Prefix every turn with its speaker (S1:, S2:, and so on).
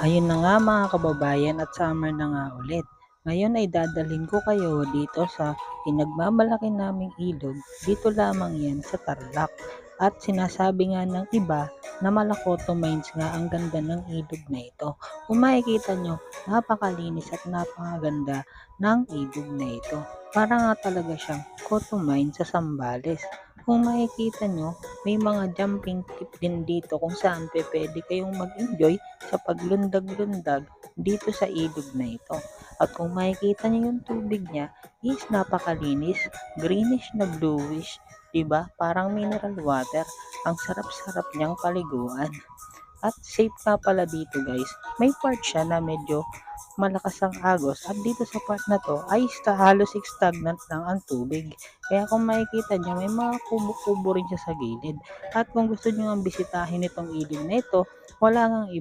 S1: Ayun na nga mga kababayan at summer na nga ulit. Ngayon ay dadalhin ko kayo dito sa pinagmamalaki naming ilog. Dito lamang yan sa Tarlac. At sinasabi nga ng iba na Malakoto Mines nga ang ganda ng ilog na ito. Kung makikita nyo, napakalinis at napakaganda ng ilog na ito. Para nga talaga siyang Koto Mine sa Sambales. Kung makikita nyo, may mga jumping tip din dito kung saan pwede kayong mag-enjoy sa paglundag-lundag dito sa ilog na ito. At kung makikita niyo yung tubig niya is napakalinis, greenish na bluish, 'di ba? Parang mineral water. Ang sarap-sarap niyang paliguan. At safe nga pala dito guys. May part siya na medyo malakas ang agos at dito sa part na to ay halos stagnant lang ang tubig. Kaya kung makikita nyo may mga kubo-kubo rin siya sa gilid. At kung gusto nyo ang bisitahin itong ilog na ito, wala ngang iba